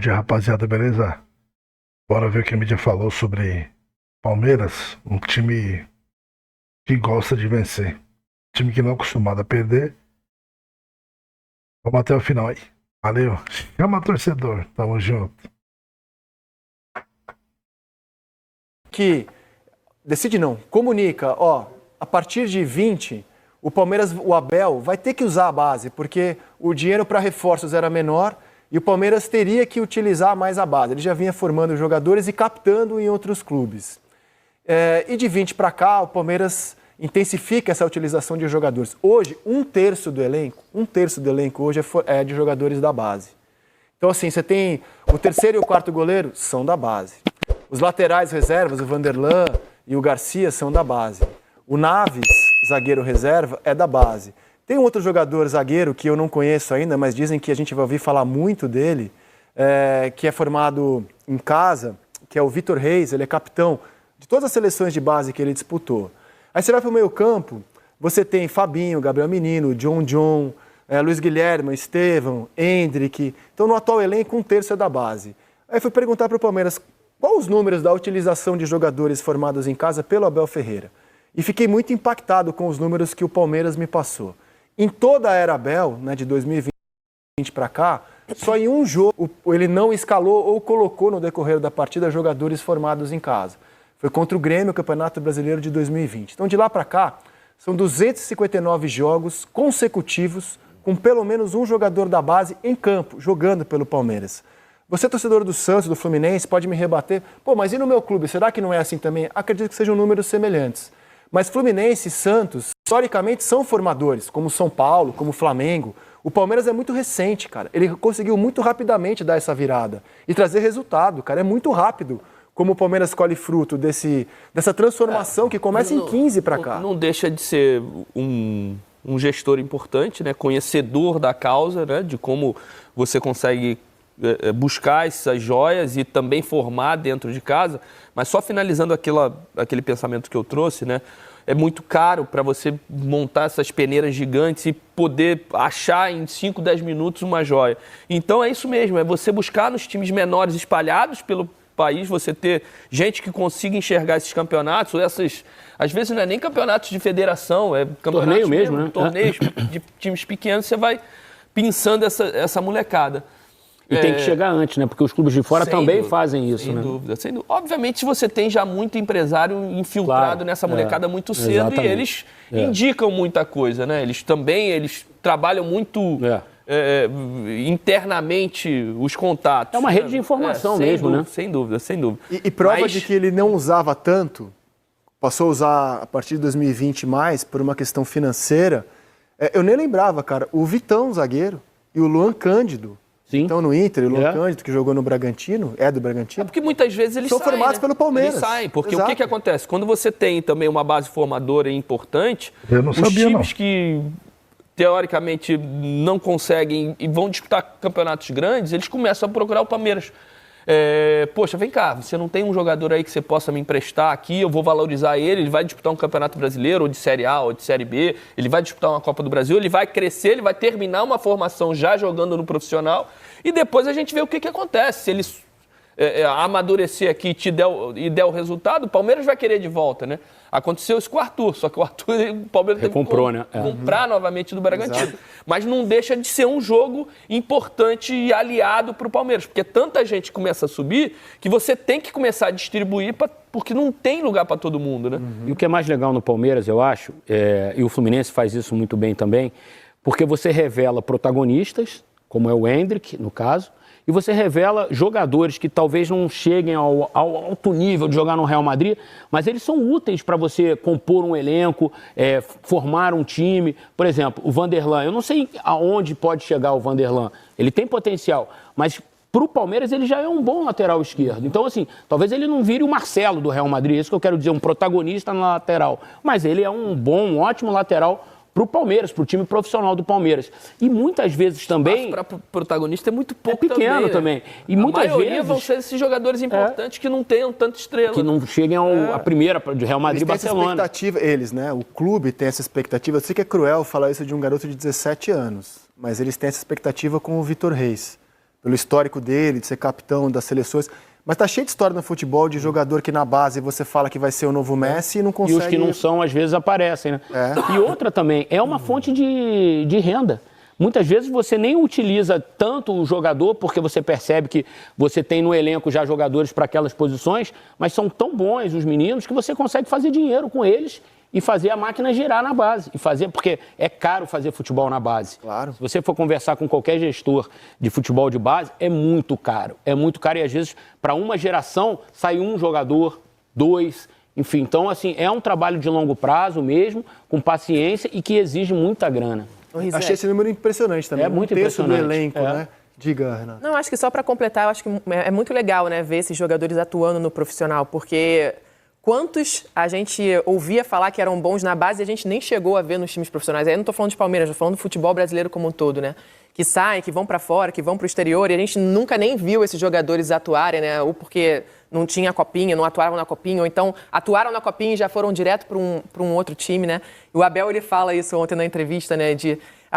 dia, rapaziada, beleza? Bora ver o que a mídia falou sobre Palmeiras, um time que gosta de vencer. Time que não é acostumado a perder. Vamos até o final aí. Valeu. Chama torcedor. Tamo junto. Que decide não, comunica, ó, a partir de 20, o Palmeiras, o Abel, vai ter que usar a base, porque o dinheiro para reforços era menor e o Palmeiras teria que utilizar mais a base. Ele já vinha formando jogadores e captando em outros clubes. E de 20 para cá, o Palmeiras intensifica essa utilização de jogadores. Hoje, um terço do elenco hoje é de jogadores da base. Então, assim, você tem o terceiro e o quarto goleiro são da base. Os laterais reservas, o Vanderlan e o Garcia, são da base. O Naves, zagueiro reserva, é da base. Tem um outro jogador zagueiro que eu não conheço ainda, mas dizem que a gente vai ouvir falar muito dele, que é formado em casa, que é o Vitor Reis, ele é capitão de todas as seleções de base que ele disputou. Aí você vai para o meio campo, você tem Fabinho, Gabriel Menino, John, Luiz Guilherme, Estevão, Endrick. Então, no atual elenco, um terço é da base. Aí fui perguntar para o Palmeiras quais os números da utilização de jogadores formados em casa pelo Abel Ferreira. E fiquei muito impactado com os números que o Palmeiras me passou. Em toda a era Abel, né, de 2020 para cá, só em um jogo ele não escalou ou colocou no decorrer da partida jogadores formados em casa. Foi contra o Grêmio, Campeonato Brasileiro de 2020. Então, de lá para cá, são 259 jogos consecutivos com pelo menos um jogador da base em campo, jogando pelo Palmeiras. Você, torcedor do Santos, do Fluminense, pode me rebater. Pô, mas e no meu clube? Será que não é assim também? Acredito que sejam números semelhantes. Mas Fluminense e Santos, historicamente, são formadores, como São Paulo, como Flamengo. O Palmeiras é muito recente, cara. Ele conseguiu muito rapidamente dar essa virada e trazer resultado, cara. É muito rápido como o Palmeiras colhe fruto dessa transformação que começa em 15 para cá. Não deixa de ser um gestor importante, né? Conhecedor da causa, né? De como você consegue buscar essas joias e também formar dentro de casa. Mas só finalizando aquele pensamento que eu trouxe, né? É muito caro para você montar essas peneiras gigantes e poder achar em 5, 10 minutos uma joia. Então é isso mesmo, é você buscar nos times menores espalhados pelo país, você ter gente que consiga enxergar esses campeonatos, às vezes não é nem campeonatos de federação, é campeonatos torneio mesmo, né? Torneios de times pequenos, você vai pensando essa molecada. E tem que chegar antes, né? Porque os clubes de fora também dúvida, fazem isso, sem né? Dúvida, sem dúvida. Obviamente você tem já muito empresário infiltrado nessa molecada muito cedo, exatamente. E eles indicam muita coisa, né? Eles trabalham muito internamente os contatos. É uma rede de informação mesmo, dúvida, né? Sem dúvida, sem dúvida. E prova de que ele não usava tanto, passou a usar a partir de 2020 mais, por uma questão financeira. Eu nem lembrava, cara, o Vitão, zagueiro, e o Luan Cândido. Sim. Então, no Inter, o Luan Cândido, que jogou no Bragantino, do Bragantino. Porque muitas vezes eles são formados pelo Palmeiras. Eles saem, porque o que acontece? Quando você tem também uma base formadora importante, os times que teoricamente não conseguem e vão disputar campeonatos grandes, eles começam a procurar o Palmeiras. Poxa, vem cá, você não tem um jogador aí que você possa me emprestar aqui, eu vou valorizar ele vai disputar um campeonato brasileiro, ou de Série A, ou de Série B, ele vai disputar uma Copa do Brasil, ele vai crescer, ele vai terminar uma formação já jogando no profissional, e depois a gente vê o que acontece. Se ele amadurecer aqui e der o resultado, o Palmeiras vai querer de volta, né? Aconteceu isso com o Arthur, só que o Palmeiras teve que comprar novamente do Bragantino. Exato. Mas não deixa de ser um jogo importante e aliado para o Palmeiras, porque tanta gente começa a subir que você tem que começar a distribuir porque não tem lugar para todo mundo, né? E o que é mais legal no Palmeiras, eu acho, e o Fluminense faz isso muito bem também, porque você revela protagonistas, como é o Endrick, no caso, e você revela jogadores que talvez não cheguem ao alto nível de jogar no Real Madrid, mas eles são úteis para você compor um elenco, formar um time. Por exemplo, o Vanderlan, eu não sei aonde pode chegar o Vanderlan, ele tem potencial, mas para o Palmeiras ele já é um bom lateral esquerdo. Então, assim, talvez ele não vire o Marcelo do Real Madrid, isso que eu quero dizer, um protagonista na lateral, mas ele é um ótimo lateral para o Palmeiras, para o time profissional do Palmeiras. E muitas vezes também... Para protagonista é muito pouco pequeno também. E muitas vezes vão ser esses jogadores importantes que não tenham tanta estrela. Que não cheguem à primeira de Real Madrid e Barcelona. Eles, né? O clube tem essa expectativa. Eu sei que é cruel falar isso de um garoto de 17 anos, mas eles têm essa expectativa com o Vitor Reis. pelo histórico dele, de ser capitão das seleções. Mas tá cheio de história no futebol de jogador que na base você fala que vai ser o novo Messi e não consegue... E os que não são, às vezes, aparecem, né? E outra também, é uma fonte de renda. Muitas vezes você nem utiliza tanto o jogador, porque você percebe que você tem no elenco já jogadores para aquelas posições, mas são tão bons os meninos que você consegue fazer dinheiro com eles e fazer a máquina girar na base. Porque é caro fazer futebol na base. Claro. Se você for conversar com qualquer gestor de futebol de base, é muito caro. É muito caro e às vezes para uma geração sai um jogador, 2, enfim. Então, assim, é um trabalho de longo prazo mesmo, com paciência e que exige muita grana. Achei esse número impressionante também. É muito impressionante. Do elenco, né? Diga, Renato. Não, acho que só para completar, eu acho que é muito legal, né, ver esses jogadores atuando no profissional, porque quantos a gente ouvia falar que eram bons na base e a gente nem chegou a ver nos times profissionais. Aí eu não estou falando de Palmeiras, estou falando do futebol brasileiro como um todo, né? Que saem, que vão para fora, que vão para o exterior e a gente nunca nem viu esses jogadores atuarem, né? Ou porque não tinha copinha, não atuaram na copinha, ou então atuaram na copinha e já foram direto para um outro time, né? E o Abel, ele fala isso ontem na entrevista, né?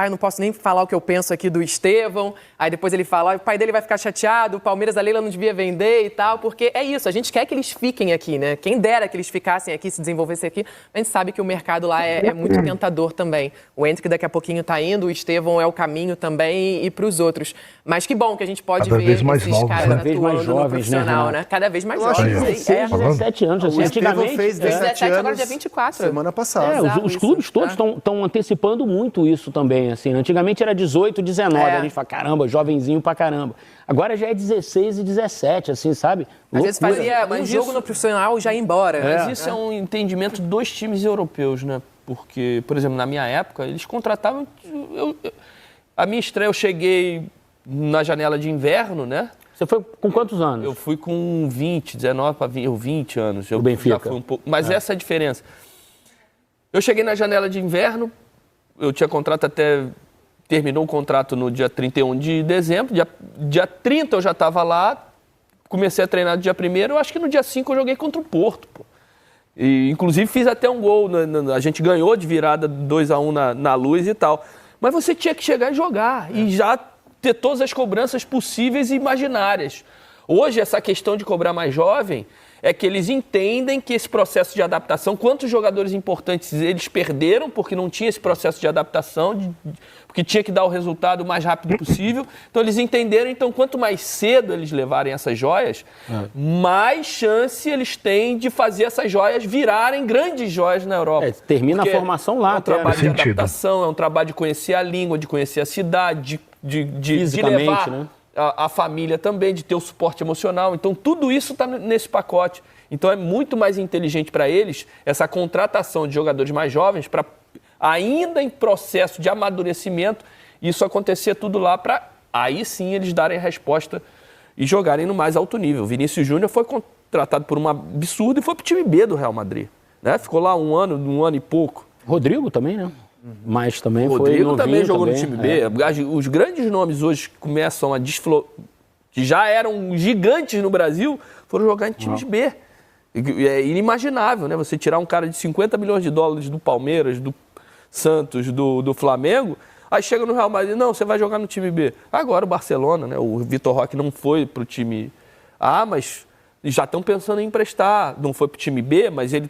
Eu não posso nem falar o que eu penso aqui do Estevão. Aí depois ele fala, o pai dele vai ficar chateado, o Palmeiras, a Leila não devia vender e tal, porque é isso, a gente quer que eles fiquem aqui, né? Quem dera que eles ficassem aqui, se desenvolvessem aqui, a gente sabe que o mercado lá é muito tentador também. O Hendrick daqui a pouquinho tá indo, o Estevão é o caminho também e para os outros. Mas que bom que a gente pode Cada ver vez mais esses novos, caras né? atuando mais no jovens, profissional, né? né? Cada vez mais Eu acho jovens. que 16, 17 anos, assim, O Estevão antigamente... fez 17 anos agora dia 24. semana passada. Exato, Os clubes isso, todos estão antecipando muito isso também, assim. Antigamente era 18, 19, a gente fala, caramba, jovenzinho pra caramba. Agora já é 16 e 17, assim, sabe? Às vezes fazia um jogo isso- no profissional e já ia embora. Mas isso é um entendimento dos times europeus, né? Porque, por exemplo, na minha época, eles contratavam... A minha estreia, eu cheguei na janela de inverno, né? Você foi com quantos anos? Eu fui com 20, 19 para 20 anos. Eu O Benfica. já fui um pouco, mas essa é a diferença. Eu cheguei na janela de inverno, eu tinha contrato até... Terminou o contrato no dia 31 de dezembro, dia 30 eu já estava lá, comecei a treinar no dia 1º, eu acho que no dia 5 eu joguei contra o Porto, pô. E, inclusive fiz até um gol, a gente ganhou de virada 2-1 na Luz e tal. Mas você tinha que chegar e jogar, e já ter todas as cobranças possíveis e imaginárias. Hoje, essa questão de cobrar mais jovem é que eles entendem que esse processo de adaptação, quantos jogadores importantes eles perderam porque não tinha esse processo de adaptação, porque tinha que dar o resultado o mais rápido possível. Então, eles entenderam, então, quanto mais cedo eles levarem essas joias, mais chance eles têm de fazer essas joias virarem grandes joias na Europa. Termina Porque a formação lá. é um trabalho de sentido. adaptação, é um trabalho de conhecer a língua, de conhecer a cidade, de Fisicamente, levar né? a família também, de ter o suporte emocional. Então, tudo isso está nesse pacote. Então, é muito mais inteligente para eles essa contratação de jogadores mais jovens para, ainda em processo de amadurecimento, isso acontecer tudo lá para, aí sim, eles darem a resposta e jogarem no mais alto nível. O Vinícius Júnior foi contratado por um absurdo e foi para o time B do Real Madrid, né? Ficou lá um ano e pouco. Rodrigo também, né? Mas também foi Rodrigo novinho também jogou também, no time B. Os grandes nomes hoje que começam a que já eram gigantes no Brasil, foram jogar em times B. É inimaginável, né? Você tirar um cara de 50 milhões de dólares do Palmeiras, do Santos, do Flamengo, aí chega no Real Madrid, não, você vai jogar no time B. Agora o Barcelona, né? O Vitor Roque não foi pro time A, mas já estão pensando em emprestar. Não foi pro time B, mas ele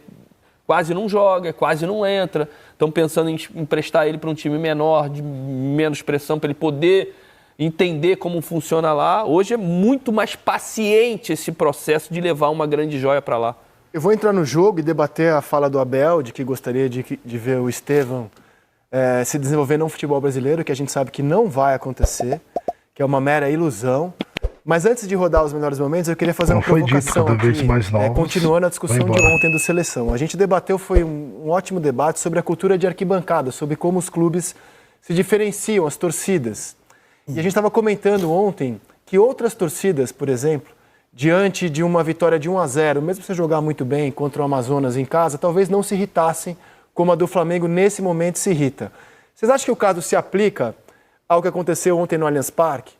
quase não joga, quase não entra. Estão pensando em emprestar ele para um time menor, de menos pressão, para ele poder entender como funciona lá. Hoje é muito mais paciente esse processo de levar uma grande joia para lá. Eu vou entrar no jogo e debater a fala do Abel, de que gostaria de ver o Estevão se desenvolver no futebol brasileiro, que a gente sabe que não vai acontecer, que é uma mera ilusão. Mas antes de rodar os melhores momentos, eu queria fazer uma provocação cada vez aqui, mais novos, continuando a discussão vão de embora. ontem do Seleção. A gente debateu, foi um ótimo debate sobre a cultura de arquibancada, sobre como os clubes se diferenciam, as torcidas. E a gente estava comentando ontem que outras torcidas, por exemplo, diante de uma vitória de 1-0, mesmo você jogar muito bem contra o Amazonas em casa, talvez não se irritassem como a do Flamengo nesse momento se irrita. Vocês acham que o caso se aplica ao que aconteceu ontem no Allianz Parque?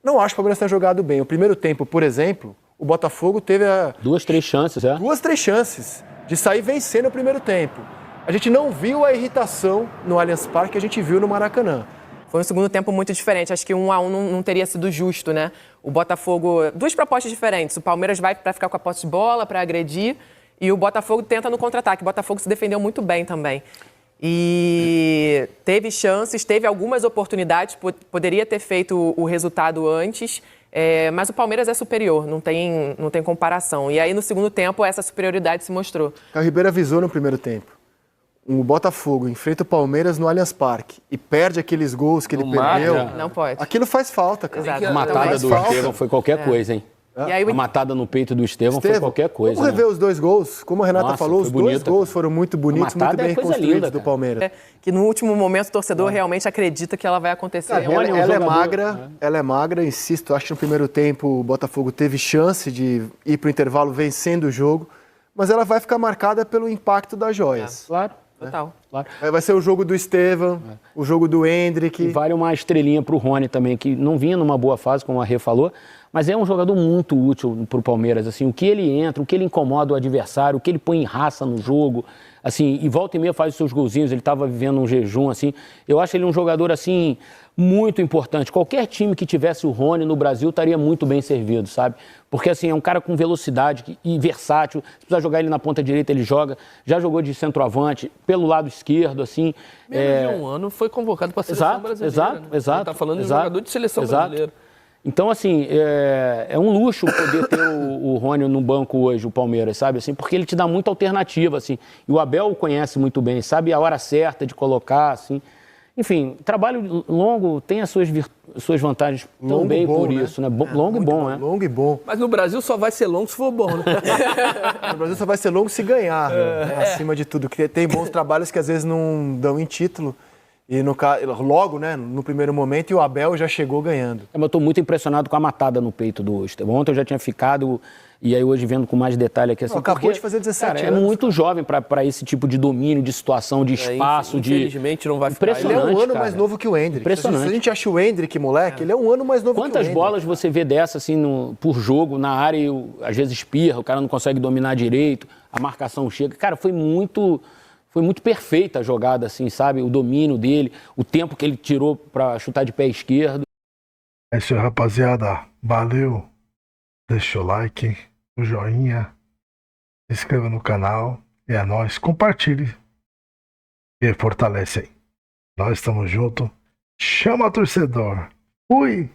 Não acho que o Palmeiras tenha jogado bem. O primeiro tempo, por exemplo, o Botafogo teve 2, 3 chances, 2, 3 chances de sair vencendo o primeiro tempo. A gente não viu a irritação no Allianz Parque que a gente viu no Maracanã. Foi um segundo tempo muito diferente. Acho que 1-1 não teria sido justo, né? O Botafogo, duas propostas diferentes. O Palmeiras vai para ficar com a posse de bola, para agredir, e o Botafogo tenta no contra-ataque. O Botafogo se defendeu muito bem também. E teve chances, teve algumas oportunidades, poderia ter feito o resultado antes, mas o Palmeiras é superior, não tem comparação. E aí, no segundo tempo, essa superioridade se mostrou. O Ribeiro avisou no primeiro tempo. O Botafogo enfrenta o Palmeiras no Allianz Parque e perde aqueles gols que ele perdeu. Não pode. Aquilo faz falta, cara. Exato. A matada do Estevão foi qualquer coisa, hein? E aí, A matada no peito do Estevão foi qualquer coisa. Vamos rever os dois gols. Como a Renata falou, os dois gols foram muito bonitos, muito bem construídos do Palmeiras. Que no último momento o torcedor realmente acredita que ela vai acontecer. Ela é magra, insisto, acho que no primeiro tempo o Botafogo teve chance de ir para o intervalo vencendo o jogo, mas ela vai ficar marcada pelo impacto das joias. Claro. Total. Claro. Vai ser o jogo do Estevão, o jogo do Endrick. E vale uma estrelinha para o Rony também, que não vinha numa boa fase, como a Rê falou, mas é um jogador muito útil para o Palmeiras. Assim, o que ele entra, o que ele incomoda o adversário, o que ele põe em raça no jogo, assim, e volta e meia faz os seus golzinhos. Ele estava vivendo um jejum, assim. Eu acho ele um jogador assim muito importante. Qualquer time que tivesse o Rony no Brasil estaria muito bem servido, sabe? Porque assim, é um cara com velocidade e versátil. Se precisar jogar ele na ponta direita, ele joga. Já jogou de centroavante, pelo lado esquerdo, assim. Mesmo de um ano foi convocado para a seleção brasileira. Exato. Está falando de um jogador de seleção brasileira. Então, assim, é um luxo poder ter o Rony no banco hoje, o Palmeiras, sabe? Assim, porque ele te dá muita alternativa, assim. E o Abel o conhece muito bem, sabe a hora certa de colocar, assim. Enfim, trabalho longo tem as suas vantagens também por isso, né? Longo e bom, né? Longo e bom. Mas no Brasil só vai ser longo se for bom, né? No Brasil só vai ser longo se ganhar, né? Acima de tudo. Porque tem bons trabalhos que às vezes não dão em título. E logo, né, no primeiro momento, e o Abel já chegou ganhando. Eu estou muito impressionado com a matada no peito do Estevão. Ontem eu já tinha ficado, e aí hoje vendo com mais detalhe aqui. Assim, acabou de fazer 17 anos. É muito jovem para esse tipo de domínio, de situação, de espaço. Infelizmente não vai ficar. Ele é um ano mais novo que o Endrick. Impressionante. Se a gente acha o Endrick, moleque, ele é um ano mais novo que o Endrick. Quantas bolas você vê dessa, assim, por jogo, na área, e às vezes espirra, o cara não consegue dominar direito, a marcação chega. Cara, foi muito perfeita a jogada, assim, sabe? O domínio dele, o tempo que ele tirou para chutar de pé esquerdo. É isso aí, rapaziada. Valeu. Deixa o like, o joinha, se inscreva no canal. E é nóis. Compartilhe. E fortalece aí. Nós estamos juntos. Chama torcedor. Fui.